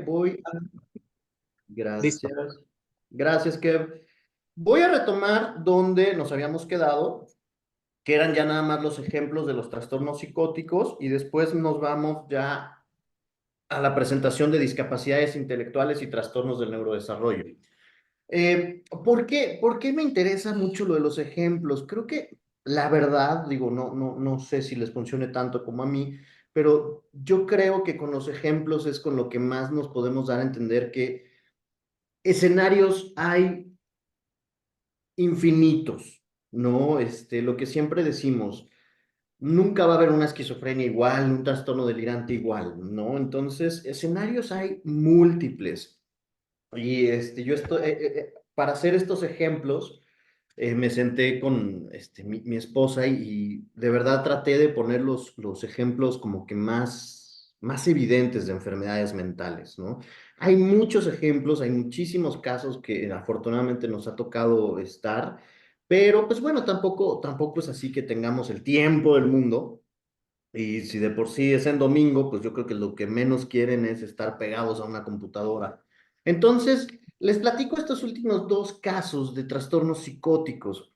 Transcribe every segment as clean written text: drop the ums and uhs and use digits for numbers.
voy a... Listo. Gracias. Gracias, Kev. Voy a retomar donde nos habíamos quedado, que eran ya nada más los ejemplos de los trastornos psicóticos, y después nos vamos ya a la presentación de discapacidades intelectuales y trastornos del neurodesarrollo. ¿Por qué me interesa mucho lo de los ejemplos? Creo que la verdad, digo, no sé si les funcione tanto como a mí, pero yo creo que con los ejemplos es con lo que más nos podemos dar a entender que escenarios hay infinitos, ¿no? Lo que siempre decimos, nunca va a haber una esquizofrenia igual, un trastorno delirante igual, ¿no? Entonces, escenarios hay múltiples. Y para hacer estos ejemplos, me senté con mi esposa y de verdad traté de poner los ejemplos como que más evidentes de enfermedades mentales, ¿no? Hay muchos ejemplos, hay muchísimos casos que afortunadamente nos ha tocado estar, pero pues bueno, tampoco es así que tengamos el tiempo del mundo. Y si de por sí es en domingo, pues yo creo que lo que menos quieren es estar pegados a una computadora. Entonces, les platico estos últimos dos casos de trastornos psicóticos.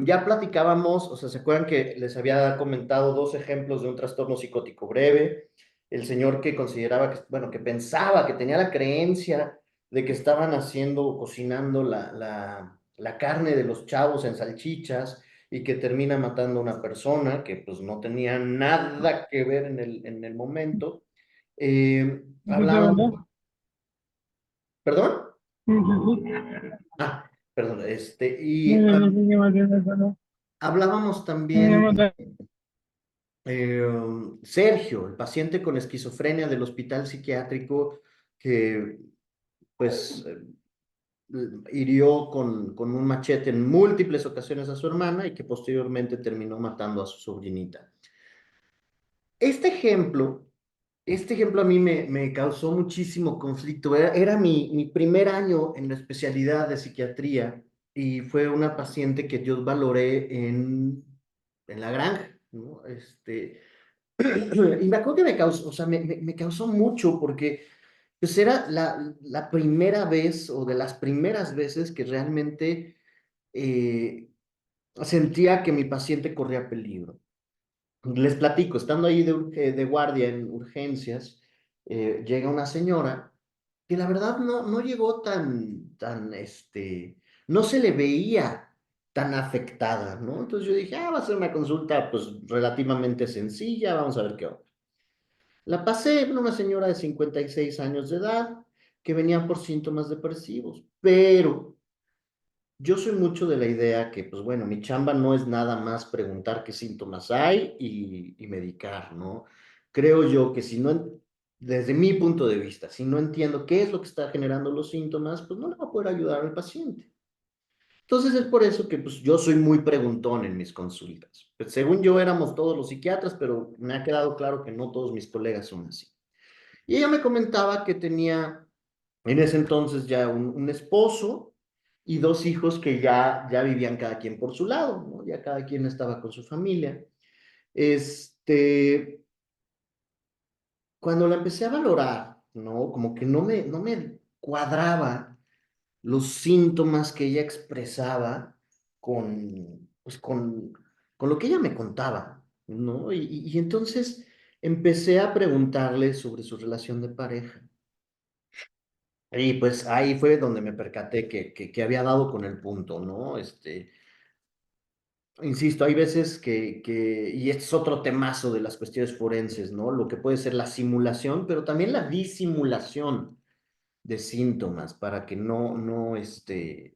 Ya platicábamos, o sea, ¿se acuerdan que les había comentado dos ejemplos de un trastorno psicótico breve? El señor que consideraba que, bueno, que pensaba, que tenía la creencia de que estaban haciendo, cocinando la carne de los chavos en salchichas y que termina matando a una persona que pues no tenía nada que ver en el momento. Un segundo. Hablábamos, ¿perdón? Sí. Perdón, Sí, sí, sí, sí, Matías, bueno. hablábamos también eh, Sergio, el paciente con esquizofrenia del hospital psiquiátrico que pues hirió con un machete en múltiples ocasiones a su hermana y que posteriormente terminó matando a su sobrinita. Este ejemplo, este ejemplo a mí me causó muchísimo conflicto. Era mi primer año en la especialidad de psiquiatría y fue una paciente que yo valoré en la granja, ¿no? Y me acuerdo que me causó, o sea, me causó mucho porque pues era la primera vez o de las primeras veces que realmente eh, sentía que mi paciente corría peligro. Les platico, estando ahí de guardia en urgencias, llega una señora que la verdad no llegó no se le veía tan afectada, ¿no? Entonces yo dije, va a ser una consulta pues relativamente sencilla, vamos a ver qué onda. La pasé, era una señora de 56 años de edad que venía por síntomas depresivos, pero yo soy mucho de la idea que, pues bueno, mi chamba no es nada más preguntar qué síntomas hay y medicar, ¿no? Creo yo que si no, desde mi punto de vista, si no entiendo qué es lo que está generando los síntomas, pues no le va a poder ayudar al paciente. Entonces es por eso que pues yo soy muy preguntón en mis consultas. Pues, según yo éramos todos los psiquiatras, pero me ha quedado claro que no todos mis colegas son así. Y ella me comentaba que tenía en ese entonces ya un esposo y dos hijos que ya vivían cada quien por su lado, ¿no? Ya cada quien estaba con su familia. Este, Cuando la empecé a valorar, ¿no? Como que no me cuadraba los síntomas que ella expresaba pues con lo que ella me contaba, ¿no? Y entonces empecé a preguntarle sobre su relación de pareja. Y pues ahí fue donde me percaté que había dado con el punto, ¿no? Insisto, hay veces y este es otro temazo de las cuestiones forenses, ¿no? Lo que puede ser la simulación, pero también la disimulación de síntomas para que no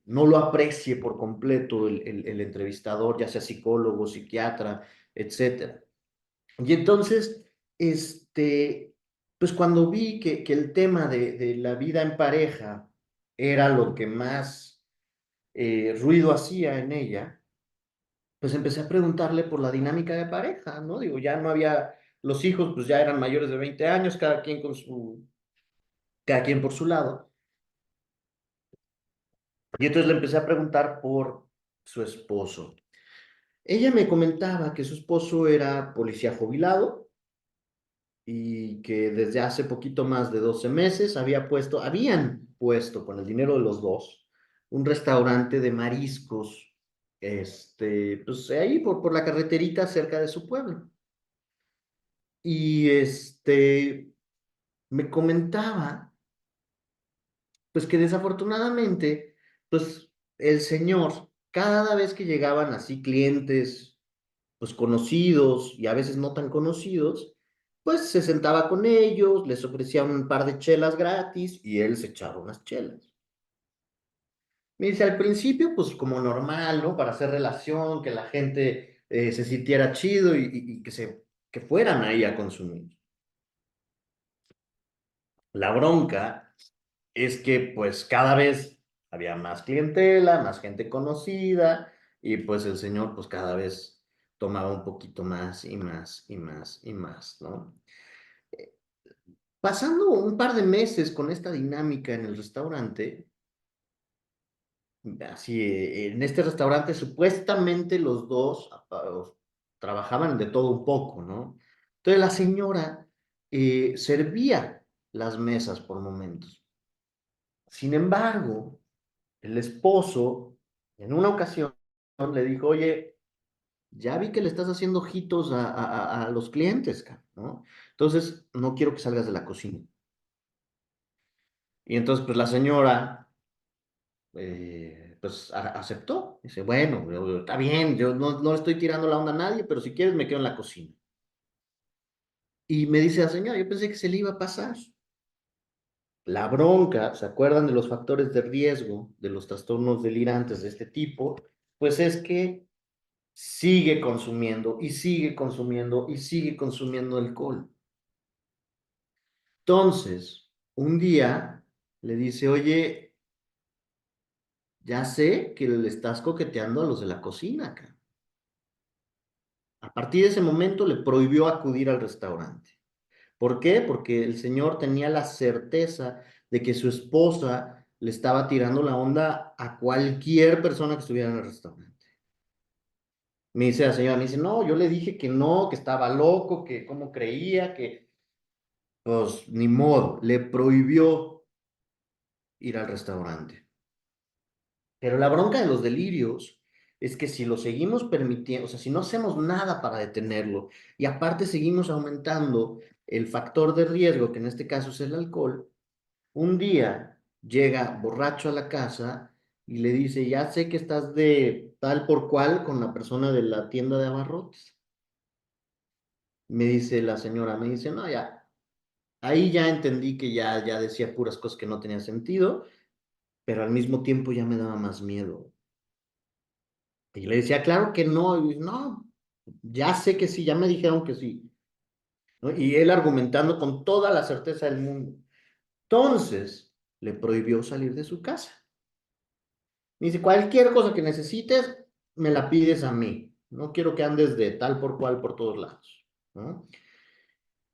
lo aprecie por completo el entrevistador, ya sea psicólogo, psiquiatra, etcétera. Y entonces, pues cuando vi que el tema de la vida en pareja era lo que más ruido hacía en ella, pues empecé a preguntarle por la dinámica de pareja, ¿no? Digo, ya no había, los hijos pues ya eran mayores de 20 años, cada quien por su lado. Y entonces le empecé a preguntar por su esposo. Ella me comentaba que su esposo era policía jubilado y que desde hace poquito más de 12 meses habían puesto con el dinero de los dos un restaurante de mariscos, pues ahí por la carreterita cerca de su pueblo. Y me comentaba, pues que desafortunadamente, pues el señor, cada vez que llegaban así clientes, pues conocidos y a veces no tan conocidos, pues se sentaba con ellos, les ofrecía un par de chelas gratis y él se echaba unas chelas. Me dice, al principio, pues como normal, ¿no? Para hacer relación, que la gente se sintiera chido y que fueran ahí a consumir. La bronca es que pues cada vez había más clientela, más gente conocida y pues el señor pues cada vez tomaba un poquito más y más y más y más, ¿no? Pasando un par de meses con esta dinámica en el restaurante, así en este restaurante supuestamente los dos trabajaban de todo un poco, ¿no? Entonces la señora servía las mesas por momentos. Sin embargo, el esposo en una ocasión le dijo, oye, ya vi que le estás haciendo ojitos a los clientes, ¿no? Entonces, no quiero que salgas de la cocina. Y entonces, pues la señora, pues aceptó. Dice, bueno, está bien, yo no le estoy tirando la onda a nadie, pero si quieres me quedo en la cocina. Y me dice la señora, yo pensé que se le iba a pasar. La bronca, ¿se acuerdan de los factores de riesgo de los trastornos delirantes de este tipo? Pues es que sigue consumiendo y sigue consumiendo y sigue consumiendo alcohol. Entonces, un día le dice, oye, ya sé que le estás coqueteando a los de la cocina acá. A partir de ese momento le prohibió acudir al restaurante. ¿Por qué? Porque el señor tenía la certeza de que su esposa le estaba tirando la onda a cualquier persona que estuviera en el restaurante. Me dice la señora, me dice, no, yo le dije que no, que estaba loco, que cómo creía, que pues ni modo, le prohibió ir al restaurante. Pero la bronca de los delirios es que si lo seguimos permitiendo, o sea, si no hacemos nada para detenerlo y aparte seguimos aumentando el factor de riesgo, que en este caso es el alcohol, un día llega borracho a la casa y le dice, ya sé que estás de tal por cual con la persona de la tienda de abarrotes. Me dice la señora, me dice, no, ya, ahí ya entendí que ya decía puras cosas que no tenían sentido, pero al mismo tiempo ya me daba más miedo. Y le decía, claro que no, y no, ya sé que sí, ya me dijeron que sí, ¿no? Y él argumentando con toda la certeza del mundo. Entonces, le prohibió salir de su casa. Me dice, cualquier cosa que necesites, me la pides a mí. No quiero que andes de tal por cual por todos lados, ¿no?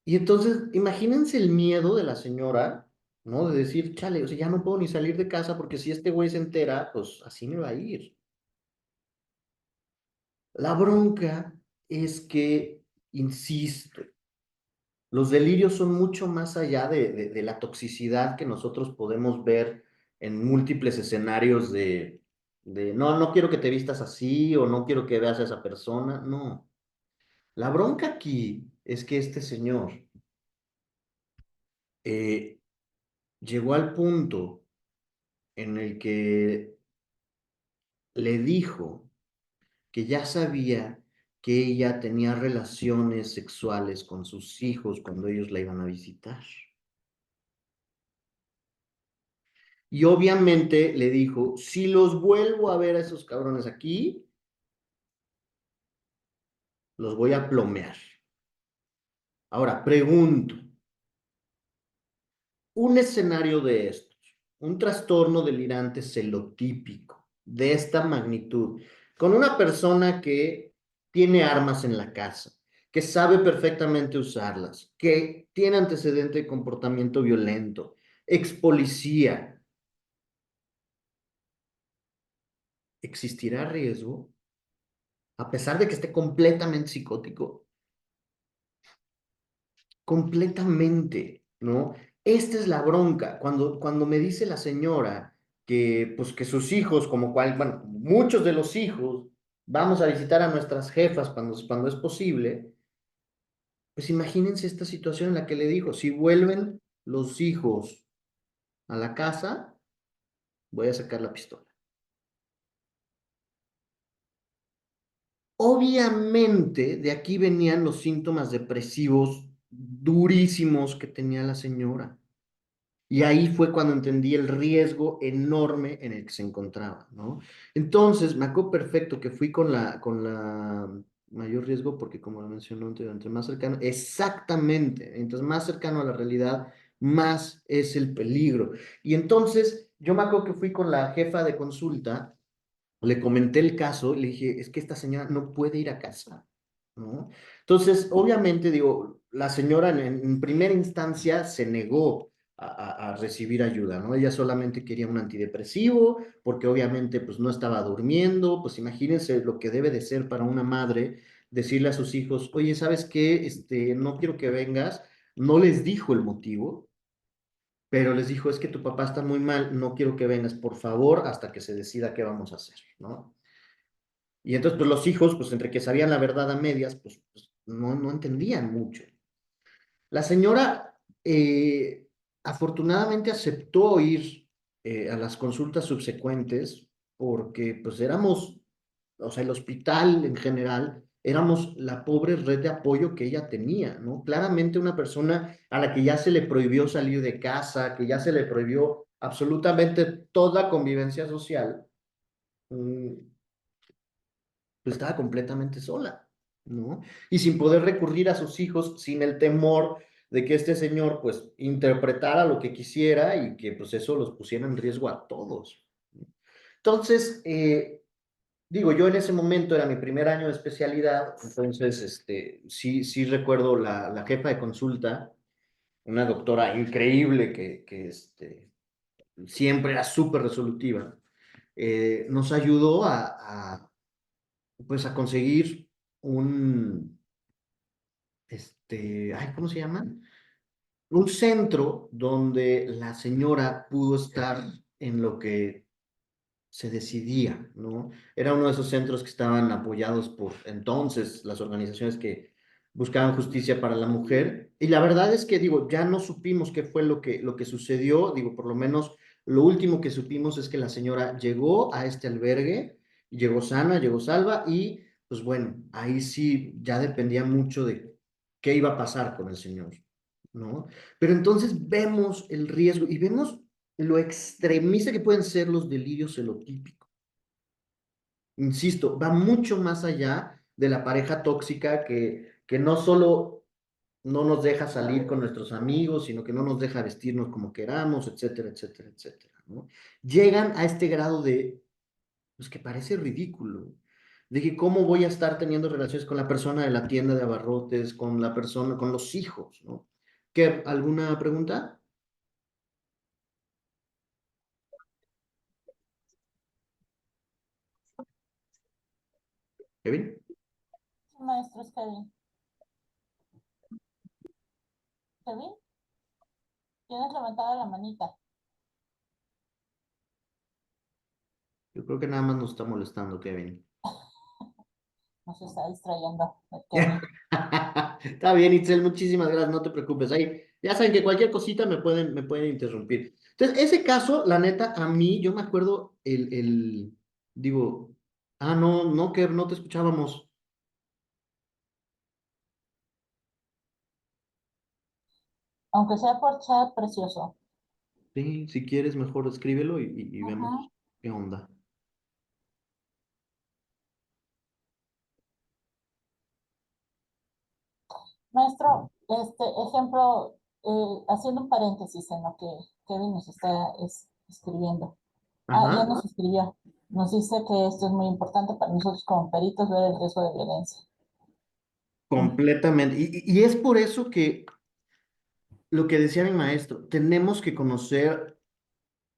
Y entonces, imagínense el miedo de la señora, ¿no? De decir, chale, o sea, ya no puedo ni salir de casa porque si este güey se entera, pues así me va a ir. La bronca es que, insisto, los delirios son mucho más allá de la toxicidad que nosotros podemos ver en múltiples escenarios no, no quiero que te vistas así o no quiero que veas a esa persona. No. La bronca aquí es que este señor eh, llegó al punto en el que le dijo que ya sabía que ella tenía relaciones sexuales con sus hijos cuando ellos la iban a visitar. Y obviamente le dijo, si los vuelvo a ver a esos cabrones aquí, los voy a plomear. Ahora, pregunto, un escenario de estos, un trastorno delirante celotípico de esta magnitud, con una persona que tiene armas en la casa, que sabe perfectamente usarlas, que tiene antecedente de comportamiento violento, ex policía, ¿existirá riesgo? A pesar de que esté completamente psicótico. completamente, ¿no? Esta es la bronca. Cuando me dice la señora que, pues, que sus hijos, como cual, bueno, muchos de los hijos, vamos a visitar a nuestras jefas cuando es posible, pues imagínense esta situación en la que le dijo, si vuelven los hijos a la casa, voy a sacar la pistola. Obviamente, de aquí venían los síntomas depresivos durísimos que tenía la señora. Y ahí fue cuando entendí el riesgo enorme en el que se encontraba, ¿no? Entonces, me acuerdo perfecto que fui con la mayor riesgo, porque como lo mencionó anteriormente, más cercano, exactamente, mientras más cercano a la realidad, más es el peligro. Y entonces, yo me acuerdo que fui con la jefa de consulta, le comenté el caso, le dije, es que esta señora no puede ir a casa, ¿no? Entonces, obviamente, digo, la señora en primera instancia se negó a recibir ayuda, ¿no? Ella solamente quería un antidepresivo, porque obviamente, pues, no estaba durmiendo, pues, imagínense lo que debe de ser para una madre decirle a sus hijos, oye, ¿sabes qué? No quiero que vengas, no les dijo el motivo, pero les dijo, es que tu papá está muy mal, no quiero que vengas, por favor, hasta que se decida qué vamos a hacer, ¿no? Y entonces, pues los hijos, pues entre que sabían la verdad a medias, pues no entendían mucho. La señora afortunadamente aceptó ir a las consultas subsecuentes porque pues éramos, o sea, el hospital en general, éramos la pobre red de apoyo que ella tenía, ¿no? Claramente una persona a la que ya se le prohibió salir de casa, que ya se le prohibió absolutamente toda convivencia social, mm, pues estaba completamente sola, ¿no? Y sin poder recurrir a sus hijos, sin el temor de que este señor, pues, interpretara lo que quisiera y que, pues, eso los pusiera en riesgo a todos. Entonces, digo, yo en ese momento era mi primer año de especialidad, entonces, sí recuerdo la jefa de consulta, una doctora increíble que siempre era súper resolutiva, nos ayudó pues a conseguir un, ay, ¿cómo se llama? Un centro donde la señora pudo estar en lo que se decidía, ¿no? Era uno de esos centros que estaban apoyados por entonces las organizaciones que buscaban justicia para la mujer. Y la verdad es que, digo, ya no supimos qué fue lo que sucedió, digo, por lo menos lo último que supimos es que la señora llegó a este albergue, llegó sana, llegó salva y, pues bueno, ahí sí ya dependía mucho de qué iba a pasar con el señor, ¿no? Pero entonces vemos el riesgo y vemos lo extremista que pueden ser los delirios celotípicos. Insisto, va mucho más allá de la pareja tóxica que no solo no nos deja salir con nuestros amigos, sino que no nos deja vestirnos como queramos, etcétera, etcétera, etcétera, ¿no? Llegan a este grado de, pues que parece ridículo, de que cómo voy a estar teniendo relaciones con la persona de la tienda de abarrotes, con la persona, con los hijos, ¿no? ¿Qué, alguna pregunta, Kevin? Maestro, es Kevin. Kevin, tienes levantada la manita. Yo creo que nada más nos está molestando, Kevin. Nos está distrayendo el Kevin. Está bien, Itzel, muchísimas gracias, no te preocupes. Ahí, ya saben que cualquier cosita me pueden interrumpir. Entonces, ese caso, la neta, a mí, yo me acuerdo digo, no, no, que no te escuchábamos. Aunque sea por chat, precioso. Sí, si quieres, mejor escríbelo y Ajá. vemos qué onda. Maestro, ejemplo, haciendo un paréntesis en lo que Kevin nos está escribiendo. Ah, ya Ajá, nos escribió. Nos dice que esto es muy importante para nosotros como peritos ver el riesgo de violencia. Mm. completamente. Y es por eso que lo que decía mi maestro, tenemos que conocer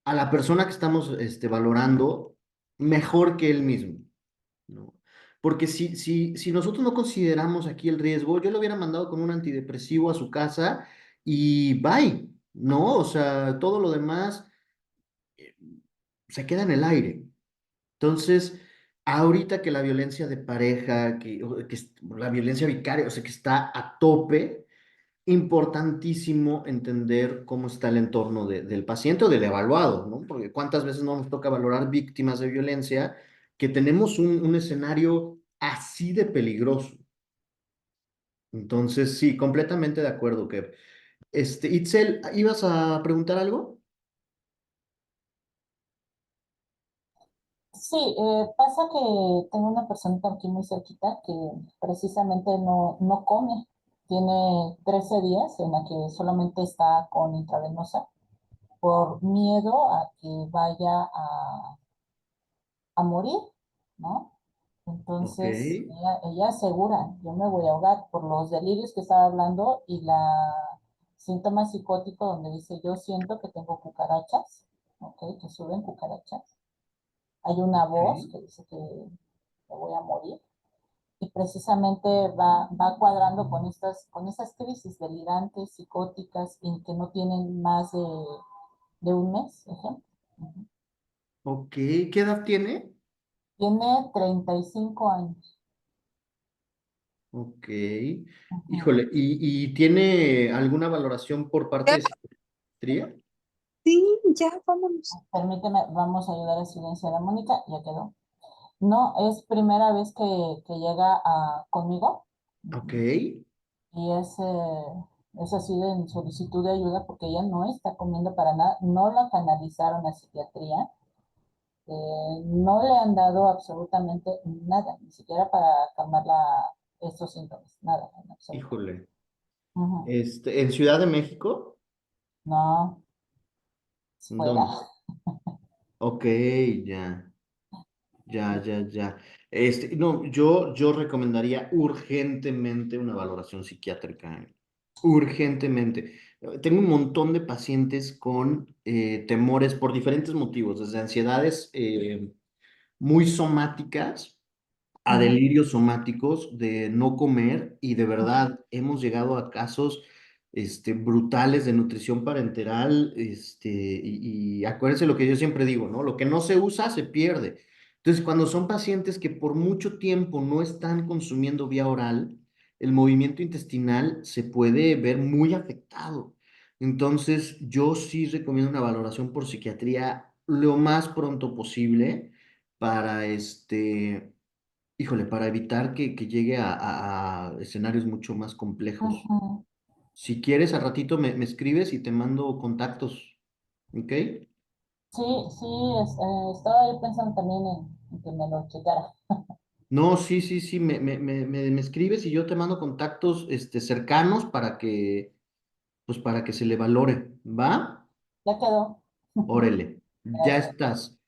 a la persona que estamos valorando mejor que él mismo, ¿no? Porque si nosotros no consideramos aquí el riesgo, yo lo hubiera mandado con un antidepresivo a su casa y bye, ¿no? O sea, todo lo demás se queda en el aire. Entonces, ahorita que la violencia de pareja, la violencia vicaria, o sea, que está a tope, importantísimo entender cómo está el entorno del paciente o del evaluado, ¿no? Porque cuántas veces no nos toca valorar víctimas de violencia que tenemos un escenario así de peligroso. Entonces, sí, completamente de acuerdo, que Itzel, ¿ibas a preguntar algo? Sí, pasa que tengo una personita aquí muy cerquita que precisamente no come. Tiene 13 días en la que solamente está con intravenosa por miedo a que vaya a morir, ¿no? Ok, Entonces, ella asegura, yo me voy a ahogar por los delirios que estaba hablando y la síntoma psicótico donde dice, yo siento que tengo cucarachas, ¿ok? Que suben cucarachas. Hay una voz ok. que dice que me voy a morir y precisamente va cuadrando con esas crisis delirantes, psicóticas y que no tienen más de un mes, ejemplo. Ujú. Ok, ¿qué edad tiene? Tiene 35 años. Ok, Ujú. híjole, ¿y tiene alguna valoración por parte Ya, de psiquiatría? sí, ya, vámonos. Permíteme, vamos a ayudar a silenciar a Mónica, ya quedó. No, es primera vez que llega conmigo. Ok, Ujú. Y es así en solicitud de ayuda porque ella no está comiendo para nada, no la canalizaron a psiquiatría, no le han dado absolutamente nada, ni siquiera para calmar estos síntomas, nada, en absoluto. híjole. Ujú. ¿En Ciudad de México? No, es fuera. ¿Dónde? Ok, ya, ya. No, yo recomendaría urgentemente una valoración psiquiátrica, urgentemente. Tengo un montón de pacientes con temores por diferentes motivos, desde ansiedades muy somáticas a Ujú, delirios somáticos de no comer y de verdad hemos llegado a casos brutales de nutrición parenteral y acuérdense lo que yo siempre digo, ¿no? Lo que no se usa se pierde. Entonces, cuando son pacientes que por mucho tiempo no están consumiendo vía oral, el movimiento intestinal se puede ver muy afectado. Entonces, yo sí recomiendo una valoración por psiquiatría lo más pronto posible para híjole, para evitar que llegue a escenarios mucho más complejos. ujú. Si quieres, al ratito me escribes y te mando contactos, ¿ok? Sí, sí, estaba yo pensando también en que me lo checara. No, sí, me escribes y yo te mando contactos, cercanos pues para que se le valore, ¿va? Ya quedó. Órale, ya Gracias. estás.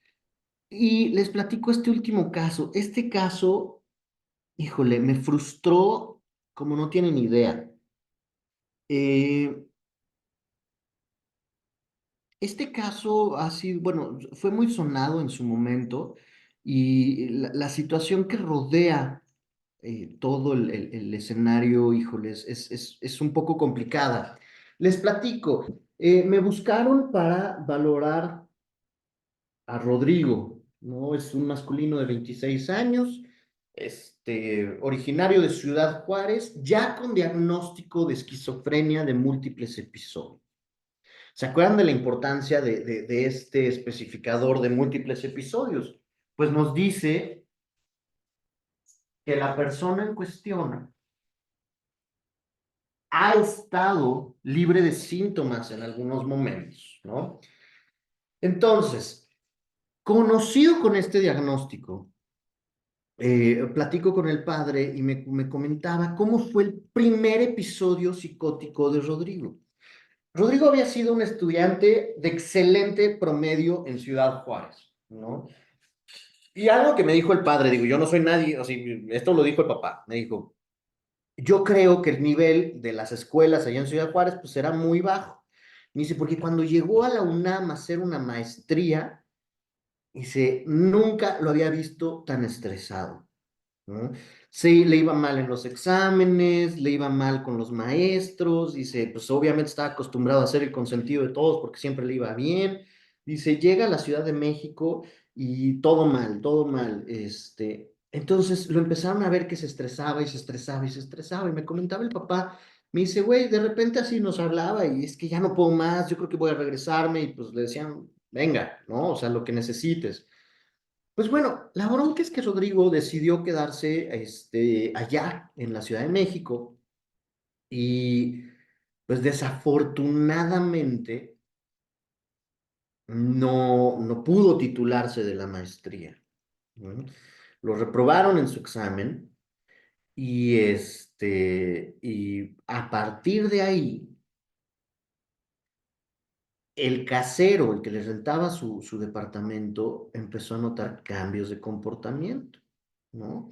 Y les platico este último caso. Este caso, híjole, me frustró como no tienen idea. Eh, Este caso ha sido, bueno, fue muy sonado en su momento y la situación que rodea todo el escenario, híjoles, es un poco complicada. Les platico, me buscaron para valorar a Rodrigo, ¿no? Es un masculino de 26 años, originario de Ciudad Juárez, ya con diagnóstico de esquizofrenia de múltiples episodios. ¿Se acuerdan de la importancia de este especificador de múltiples episodios? Pues nos dice que la persona en cuestión ha estado libre de síntomas en algunos momentos, ¿no? Entonces, conocido con este diagnóstico, platico con el padre y me comentaba cómo fue el primer episodio psicótico de Rodrigo. Rodrigo había sido un estudiante de excelente promedio en Ciudad Juárez, ¿no? Y algo que me dijo el padre, digo, yo no soy nadie, o sea, esto lo dijo el papá, me dijo, yo creo que el nivel de las escuelas allá en Ciudad Juárez, pues era muy bajo. Me dice, porque cuando llegó a la UNAM a hacer una maestría, dice, nunca lo había visto tan estresado. ¿no? Sí, le iba mal en los exámenes, le iba mal con los maestros, dice, pues obviamente estaba acostumbrado a ser el consentido de todos porque siempre le iba bien. Dice, llega a la Ciudad de México y todo mal, entonces lo empezaron a ver que se estresaba y se estresaba y se estresaba y me comentaba el papá, me dice, güey, de repente así nos hablaba y es que ya no puedo más, yo creo que voy a regresarme y pues le decían, venga, ¿no? O sea, lo que necesites. Pues bueno, la bronca es que Rodrigo decidió quedarse allá en la Ciudad de México y pues desafortunadamente no pudo titularse de la maestría, ¿no? Lo reprobaron en su examen y a partir de ahí el casero, el que le rentaba su departamento, empezó a notar cambios de comportamiento, ¿no?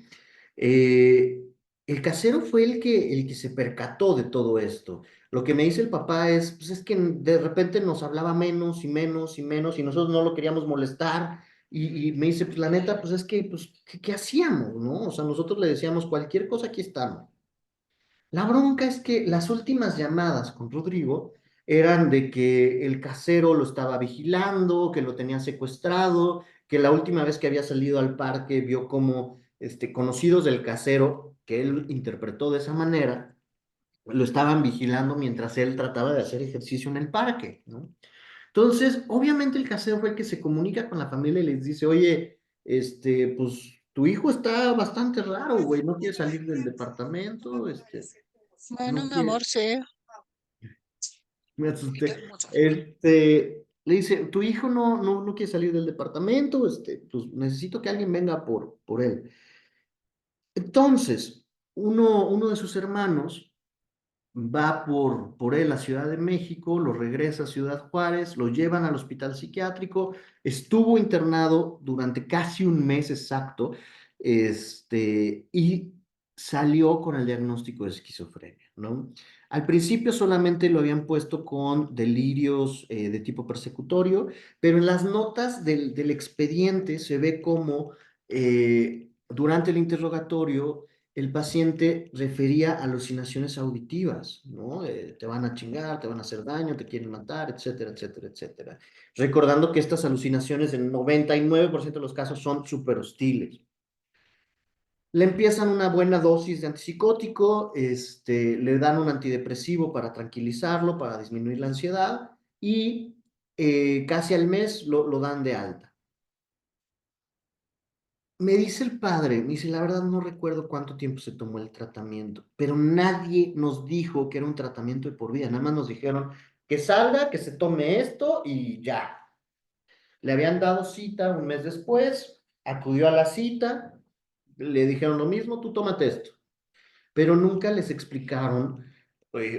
Eh, el casero fue el que se percató de todo esto. Lo que me dice el papá es, pues es que de repente nos hablaba menos y menos y menos y nosotros no lo queríamos molestar. Y me dice, pues la neta, pues es que, pues, ¿qué hacíamos, no? O sea, nosotros le decíamos cualquier cosa, aquí estamos. La bronca es que las últimas llamadas con Rodrigo eran de que el casero lo estaba vigilando, que lo tenía secuestrado, que la última vez que había salido al parque vio como conocidos del casero, que él interpretó de esa manera, lo estaban vigilando mientras él trataba de hacer ejercicio en el parque, ¿no? Entonces, obviamente el casero fue el que se comunica con la familia y les dice, oye, pues tu hijo está bastante raro, güey, no quiere salir del departamento, Bueno, no mi quiere, amor, sí. me Y asusté. tengo mucho frío. Le dice, tu hijo no quiere salir del departamento, pues necesito que alguien venga por él. Entonces, uno de sus hermanos va por él a Ciudad de México, lo regresa a Ciudad Juárez, lo llevan al hospital psiquiátrico, estuvo internado durante casi un mes exacto, y salió con el diagnóstico de esquizofrenia, ¿no? Al principio solamente lo habían puesto con delirios de tipo persecutorio, pero en las notas del expediente se ve como durante el interrogatorio el paciente refería alucinaciones auditivas, ¿no? Te van a chingar, te van a hacer daño, te quieren matar, etcétera, etcétera, etcétera. Recordando que estas alucinaciones en 99% de los casos son súper hostiles. Le empiezan una buena dosis de antipsicótico, le dan un antidepresivo para tranquilizarlo, para disminuir la ansiedad y casi al mes lo dan de alta. Me dice el padre, me dice, la verdad no recuerdo cuánto tiempo se tomó el tratamiento, pero nadie nos dijo que era un tratamiento de por vida, nada más nos dijeron que salga, que se tome esto y ya. Le habían dado cita un mes después, acudió a la cita, le dijeron lo mismo, tú tómate esto, pero nunca les explicaron,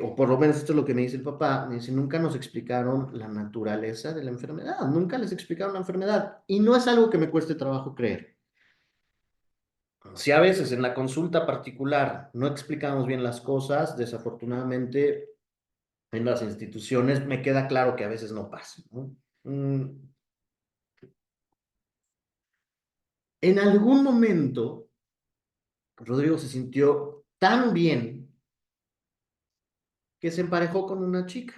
o por lo menos esto es lo que me dice el papá, me dice, nunca nos explicaron la naturaleza de la enfermedad, nunca les explicaron la enfermedad y no es algo que me cueste trabajo creer. Si a veces en la consulta particular no explicamos bien las cosas, desafortunadamente en las instituciones me queda claro que a veces no pasa, ¿no? En algún momento, Rodrigo se sintió tan bien que se emparejó con una chica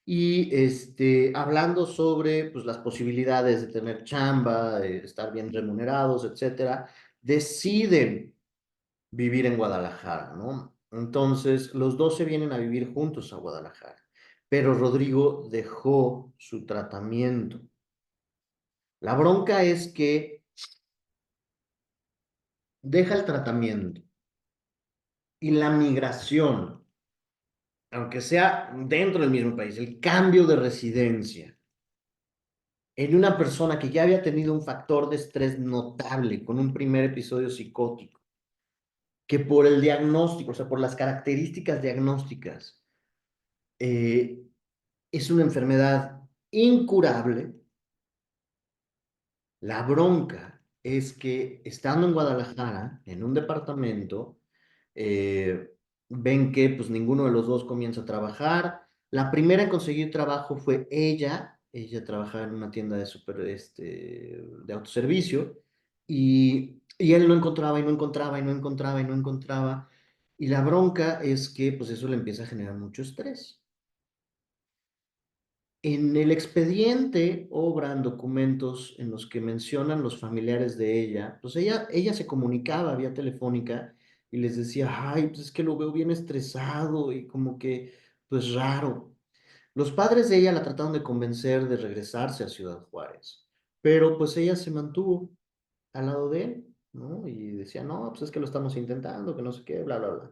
y hablando sobre pues, las posibilidades de tener chamba, de estar bien remunerados, etcétera, deciden vivir en Guadalajara, ¿no? Entonces, los dos se vienen a vivir juntos a Guadalajara, pero Rodrigo dejó su tratamiento. La bronca es que deja el tratamiento y la migración, aunque sea dentro del mismo país, el cambio de residencia en una persona que ya había tenido un factor de estrés notable con un primer episodio psicótico, que por el diagnóstico, o sea, por las características diagnósticas, eh, es una enfermedad incurable. La bronca es que estando en Guadalajara, en un departamento, ven que pues ninguno de los dos comienza a trabajar. La primera en conseguir trabajo fue ella trabajaba en una tienda de autoservicio y Y él no encontraba y no encontraba y no encontraba y no encontraba. Y la bronca es que pues eso le empieza a generar mucho estrés. En el expediente obran documentos en los que mencionan los familiares de ella. Pues ella se comunicaba vía telefónica y les decía, ay, pues es que lo veo bien estresado y como que, pues raro. Los padres de ella la trataron de convencer de regresarse a Ciudad Juárez, pero pues ella se mantuvo al lado de él, ¿no? Y decía, no, pues es que lo estamos intentando, que no sé qué, bla, bla, bla.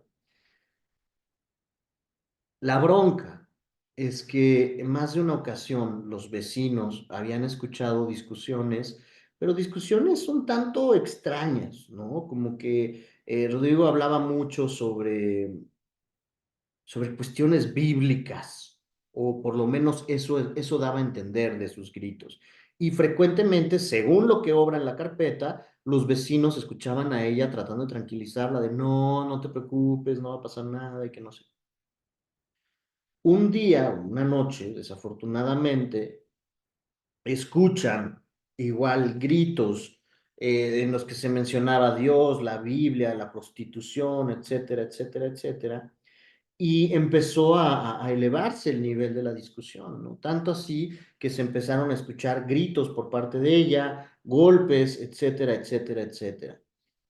La bronca es que en más de una ocasión los vecinos habían escuchado discusiones, pero discusiones un tanto extrañas, ¿no? Como que Rodrigo hablaba mucho sobre cuestiones bíblicas, o por lo menos eso daba a entender de sus gritos. Y frecuentemente, según lo que obra en la carpeta, los vecinos escuchaban a ella tratando de tranquilizarla de no, no te preocupes, no va a pasar nada y que no sé. Un día, una noche, desafortunadamente, escuchan igual gritos en los que se mencionaba Dios, la Biblia, la prostitución, etcétera, etcétera, etcétera. Y empezó a elevarse el nivel de la discusión, ¿no? Tanto así que se empezaron a escuchar gritos por parte de ella, golpes, etcétera, etcétera, etcétera.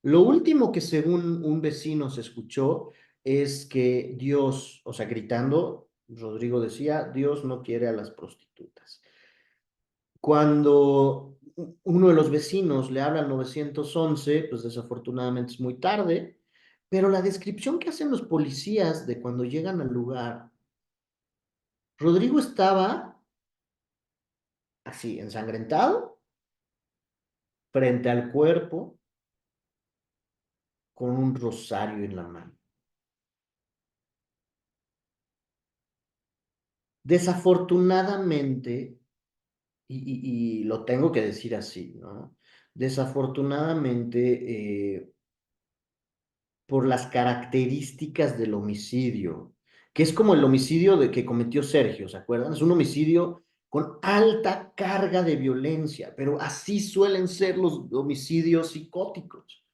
Lo último que según un vecino se escuchó es que Dios, o sea, gritando, Rodrigo decía, Dios no quiere a las prostitutas. Cuando uno de los vecinos le habla al 911, pues desafortunadamente es muy tarde, pero la descripción que hacen los policías de cuando llegan al lugar, Rodrigo estaba así, ensangrentado, frente al cuerpo, con un rosario en la mano. Desafortunadamente, y lo tengo que decir así, ¿no? Desafortunadamente, por las características del homicidio, que es como el homicidio de que cometió Sergio, ¿se acuerdan? Es un homicidio con alta carga de violencia, pero así suelen ser los homicidios psicóticos.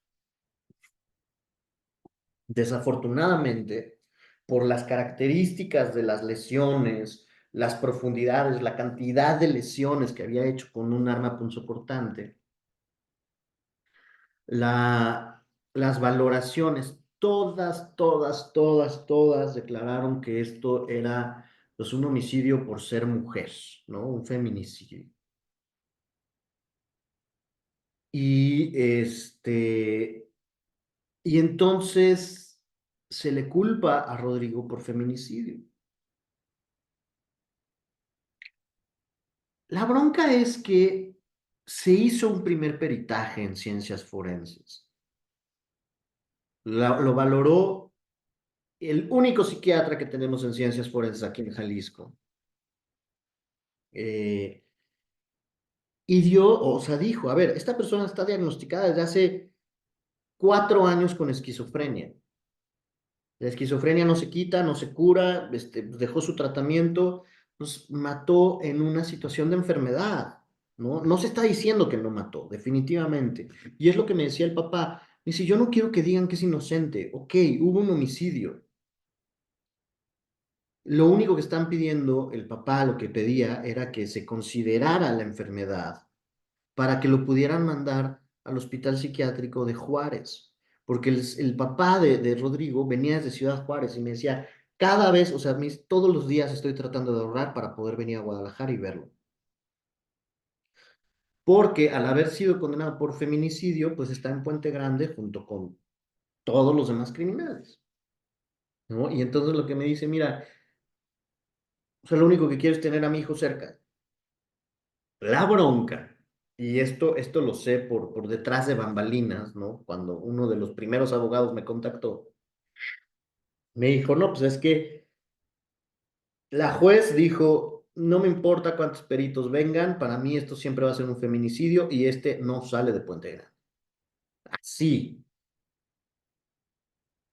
Desafortunadamente, por las características de las lesiones, las profundidades, la cantidad de lesiones que había hecho con un arma punzocortante, las valoraciones, todas declararon que esto era pues un homicidio por ser mujer, ¿no? Un feminicidio. Y y entonces se le culpa a Rodrigo por feminicidio. La bronca es que se hizo un primer peritaje en ciencias forenses. Lo valoró el único psiquiatra que tenemos en ciencias forenses aquí en Jalisco. Eh, y dio, o sea, dijo, a ver, esta persona está diagnosticada desde hace 4 años con esquizofrenia. La esquizofrenia no se quita, no se cura, dejó su tratamiento, pues mató en una situación de enfermedad, ¿no? No se está diciendo que no mató, definitivamente. Y es lo que me decía el papá. Me dice, yo no quiero que digan que es inocente. Ok, hubo un homicidio. Lo único que están pidiendo, el papá lo que pedía era que se considerara la enfermedad para que lo pudieran mandar al hospital psiquiátrico de Juárez, porque el papá de Rodrigo venía desde Ciudad Juárez y me decía, cada vez, o sea, todos los días estoy tratando de ahorrar para poder venir a Guadalajara y verlo. Porque al haber sido condenado por feminicidio, pues está en Puente Grande junto con todos los demás criminales, ¿no? Y entonces lo que me dice, mira, o sea, lo único que quiero es tener a mi hijo cerca. La bronca, y esto lo sé por detrás de bambalinas, ¿no? Cuando uno de los primeros abogados me contactó, me dijo, no, pues es que la juez dijo, no me importa cuántos peritos vengan, para mí esto siempre va a ser un feminicidio y este no sale de Puente Grande. Así.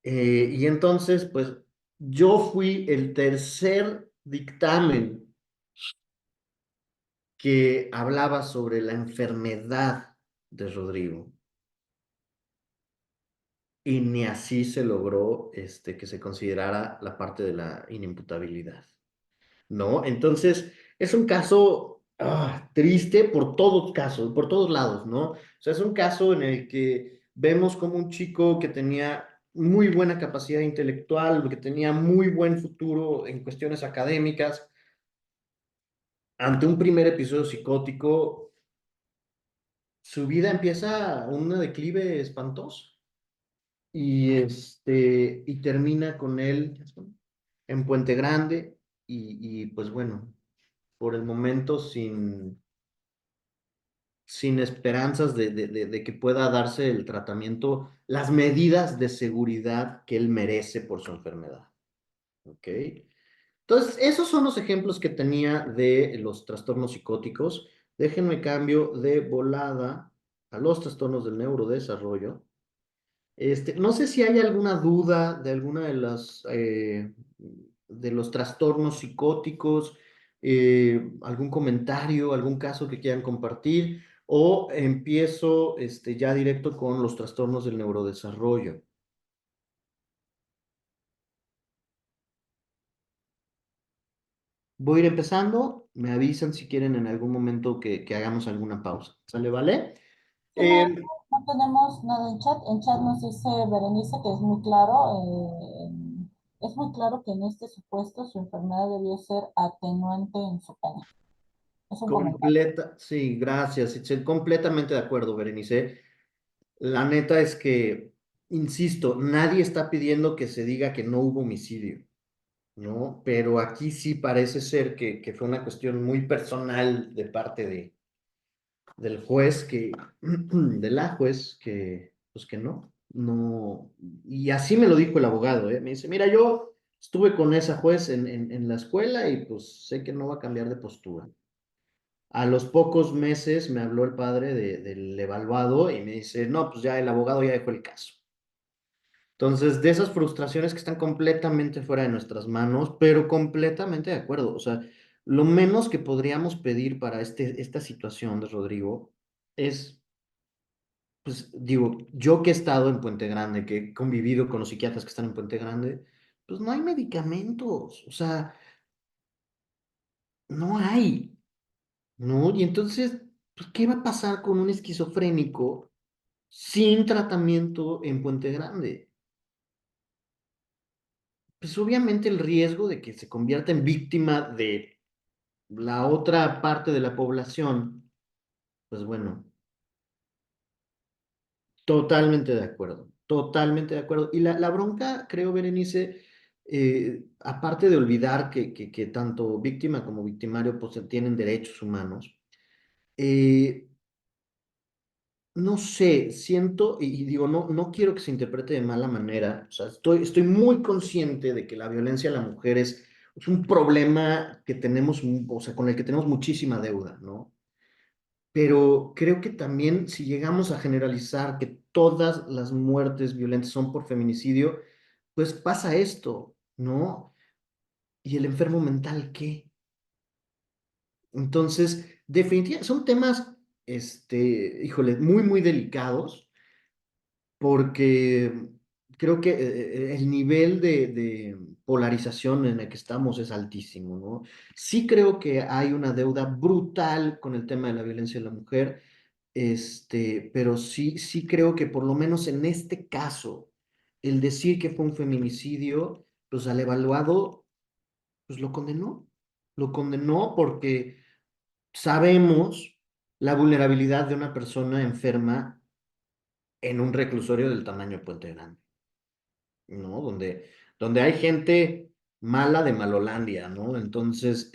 Y entonces, pues yo fui el tercer dictamen que hablaba sobre la enfermedad de Rodrigo. y ni así se logró que se considerara la parte de la inimputabilidad, ¿no? Entonces, es un caso triste por todos casos, por todos lados, ¿no? O sea, es un caso en el que vemos como un chico que tenía muy buena capacidad intelectual, que tenía muy buen futuro en cuestiones académicas, ante un primer episodio psicótico, su vida empieza un declive espantoso y termina con él en Puente Grande y pues bueno, por el momento sin esperanzas de que pueda darse el tratamiento, las medidas de seguridad que él merece por su enfermedad. ¿Ok? Entonces, esos son los ejemplos que tenía de los trastornos psicóticos. Déjenme cambio de volada a los trastornos del neurodesarrollo. No sé si hay alguna duda de alguna de los trastornos psicóticos, algún comentario, algún caso que quieran compartir, o empiezo ya directo con los trastornos del neurodesarrollo. Voy a ir empezando, me avisan si quieren en algún momento que hagamos alguna pausa. ¿Sale, vale? Sí, maestro, no tenemos nada en chat. En chat nos dice Berenice que es muy claro que en este supuesto su enfermedad debió ser atenuante en su pena. Es un comentario. Sí, gracias. Estoy completamente de acuerdo, Berenice. La neta es que, insisto, nadie está pidiendo que se diga que no hubo homicidio, ¿no? Pero aquí sí parece ser que fue una cuestión muy personal de parte del juez, de la juez, pues que no. Y así me lo dijo el abogado, ¿eh? Me dice, mira, yo estuve con esa juez en la escuela y pues sé que no va a cambiar de postura. A los pocos meses me habló el padre del evaluado y me dice, no, pues ya el abogado ya dejó el caso. Entonces, de esas frustraciones que están completamente fuera de nuestras manos, pero completamente de acuerdo. O sea, lo menos que podríamos pedir para esta situación de Rodrigo es, pues digo, yo que he estado en Puente Grande, que he convivido con los psiquiatras que están en Puente Grande, pues no hay medicamentos, o sea, no hay, ¿no? Y entonces, pues, ¿qué va a pasar con un esquizofrénico sin tratamiento en Puente Grande? Pues obviamente el riesgo de que se convierta en víctima de la otra parte de la población, pues bueno, totalmente de acuerdo, totalmente de acuerdo. Y la bronca, creo, Berenice, aparte de olvidar que tanto víctima como victimario pues tienen derechos humanos, eh, no sé, siento, y digo, no quiero que se interprete de mala manera, o sea, estoy muy consciente de que la violencia a la mujer es un problema que tenemos, o sea, con el que tenemos muchísima deuda, ¿no? Pero creo que también si llegamos a generalizar que todas las muertes violentas son por feminicidio, pues pasa esto, ¿no? ¿Y el enfermo mental qué? Entonces, definitivamente, son temas, híjole, muy, muy delicados porque creo que el nivel de polarización en el que estamos es altísimo, ¿no? Sí creo que hay una deuda brutal con el tema de la violencia de la mujer, pero sí creo que por lo menos en este caso, el decir que fue un feminicidio, pues al evaluado, pues lo condenó porque sabemos la vulnerabilidad de una persona enferma en un reclusorio del tamaño de Puente Grande, ¿no? Donde hay gente mala de Malolandia, ¿no? Entonces,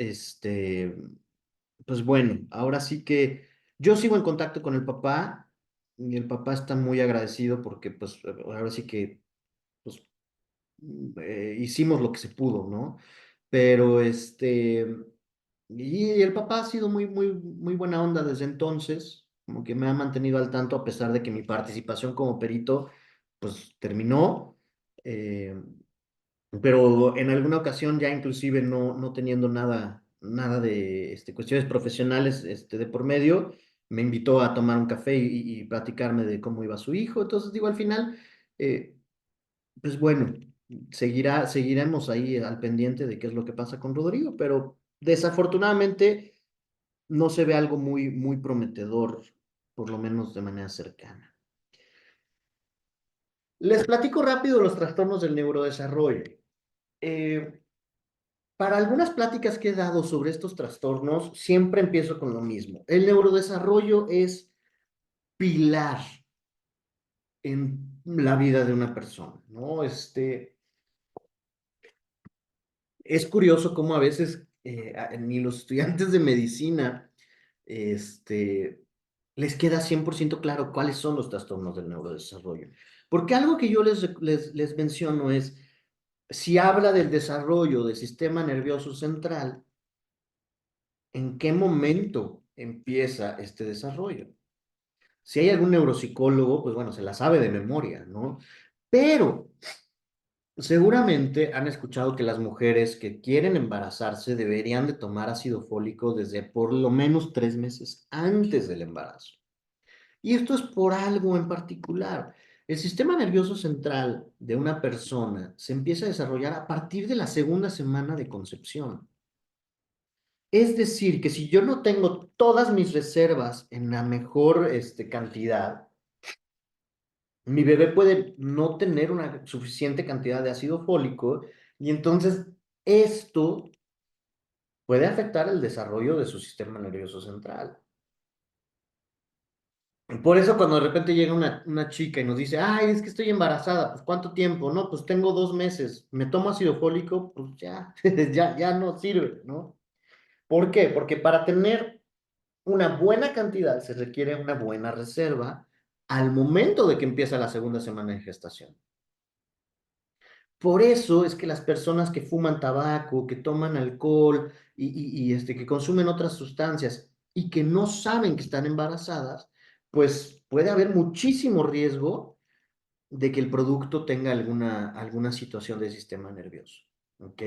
pues bueno, ahora sí que yo sigo en contacto con el papá y el papá está muy agradecido porque, pues, ahora sí que, pues, hicimos lo que se pudo, ¿no? Pero, y el papá ha sido muy, muy, muy buena onda desde entonces, como que me ha mantenido al tanto a pesar de que mi participación como perito, pues terminó, pero en alguna ocasión ya inclusive no teniendo nada de cuestiones profesionales de por medio, me invitó a tomar un café y platicarme de cómo iba su hijo. Entonces digo, al final, pues bueno, seguiremos ahí al pendiente de qué es lo que pasa con Rodrigo, pero desafortunadamente no se ve algo muy prometedor, por lo menos de manera cercana. Les platico rápido los trastornos del neurodesarrollo. Eh, para algunas pláticas que he dado sobre estos trastornos, siempre empiezo con lo mismo. El neurodesarrollo es pilar en la vida de una persona, ¿no? Es curioso cómo a veces ni los estudiantes de medicina les queda 100% claro cuáles son los trastornos del neurodesarrollo. Porque algo que yo les menciono es, si habla del desarrollo del sistema nervioso central, ¿en qué momento empieza este desarrollo? Si hay algún neuropsicólogo, pues bueno, se la sabe de memoria, ¿no? Pero seguramente han escuchado que las mujeres que quieren embarazarse deberían de tomar ácido fólico desde por lo menos 3 meses antes del embarazo. Y esto es por algo en particular. El sistema nervioso central de una persona se empieza a desarrollar a partir de la segunda semana de concepción. Es decir, que si yo no tengo todas mis reservas en la mejor cantidad, mi bebé puede no tener una suficiente cantidad de ácido fólico y entonces esto puede afectar el desarrollo de su sistema nervioso central. Por eso cuando de repente llega una chica y nos dice, ay, es que estoy embarazada, pues ¿cuánto tiempo? No, pues tengo 2 meses, me tomo ácido fólico, pues ya, ya no sirve, ¿no? ¿Por qué? Porque para tener una buena cantidad se requiere una buena reserva al momento de que empieza la segunda semana de gestación. Por eso es que las personas que fuman tabaco, que toman alcohol que consumen otras sustancias y que no saben que están embarazadas, pues puede haber muchísimo riesgo de que el producto tenga alguna situación del sistema nervioso. ¿Ok?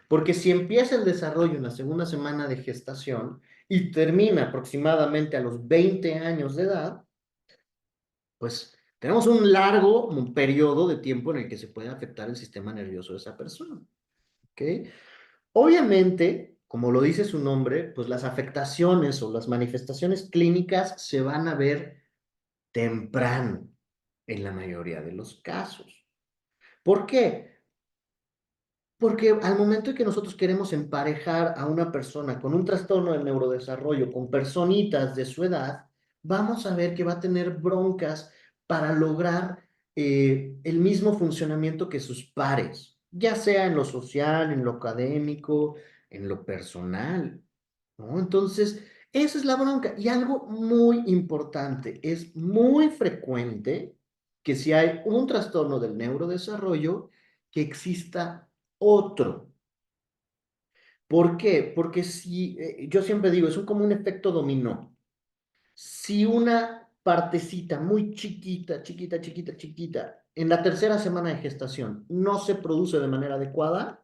Porque si empieza el desarrollo en la segunda semana de gestación y termina aproximadamente a los 20 años de edad, pues tenemos un largo periodo de tiempo en el que se puede afectar el sistema nervioso de esa persona. ¿Ok? Obviamente, como lo dice su nombre, pues las afectaciones o las manifestaciones clínicas se van a ver temprano en la mayoría de los casos. ¿Por qué? Porque al momento en que nosotros queremos emparejar a una persona con un trastorno del neurodesarrollo, con personitas de su edad, vamos a ver que va a tener broncas para lograr el mismo funcionamiento que sus pares, ya sea en lo social, en lo académico, en lo personal, ¿no? Entonces, esa es la bronca. Y algo muy importante, es muy frecuente que si hay un trastorno del neurodesarrollo, que exista otro. ¿Por qué? Porque si, yo siempre digo, es como un efecto dominó. Si una partecita muy chiquita, en la tercera semana de gestación no se produce de manera adecuada,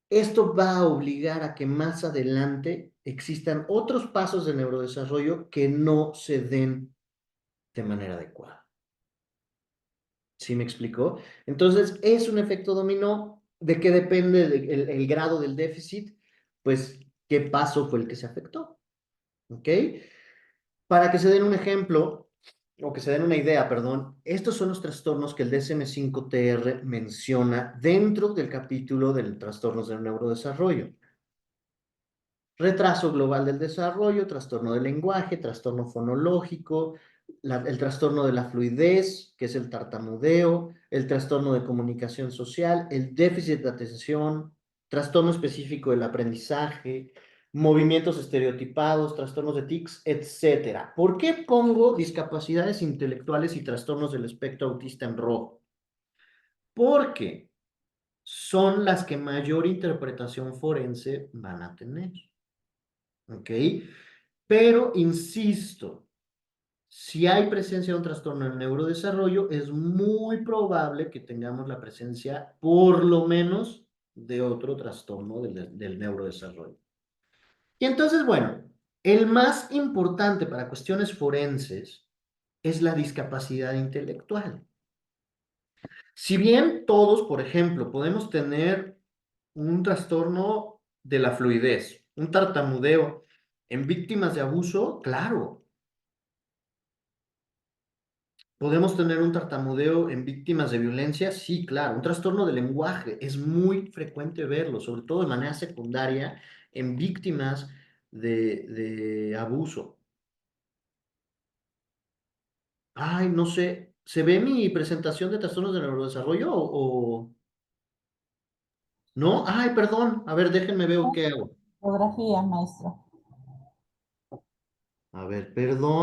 esto va a obligar a que más adelante existan otros pasos de neurodesarrollo que no se den de manera adecuada. ¿Sí me explicó? Entonces, es un efecto dominó. ¿De qué depende el grado del déficit? Pues, ¿qué paso fue el que se afectó? ¿Ok? Para que se den un ejemplo, o que se den una idea, perdón, estos son los trastornos que el DSM-5-TR menciona dentro del capítulo de trastornos del neurodesarrollo. Retraso global del desarrollo, trastorno del lenguaje, trastorno fonológico, el trastorno de la fluidez, que es el tartamudeo, el trastorno de comunicación social, el déficit de atención, trastorno específico del aprendizaje, movimientos estereotipados, trastornos de tics, etcétera. ¿Por qué pongo discapacidades intelectuales y trastornos del espectro autista en rojo? Porque son las que mayor interpretación forense van a tener. ¿Ok? Pero, insisto, si hay presencia de un trastorno en el neurodesarrollo, es muy probable que tengamos la presencia, por lo menos, de otro trastorno del neurodesarrollo. Y entonces, bueno, el más importante para cuestiones forenses es la discapacidad intelectual. Si bien todos, por ejemplo, podemos tener un trastorno de la fluidez, un tartamudeo en víctimas de abuso, claro. ¿Podemos tener un tartamudeo en víctimas de violencia? Sí, claro. Un trastorno del lenguaje es muy frecuente verlo, sobre todo de manera secundaria, en víctimas de abuso. Ay, no sé. ¿Se ve mi presentación de trastornos de neurodesarrollo o no? Ay, perdón. A ver, déjenme ver qué hago. Geografía, maestro. A ver, perdón.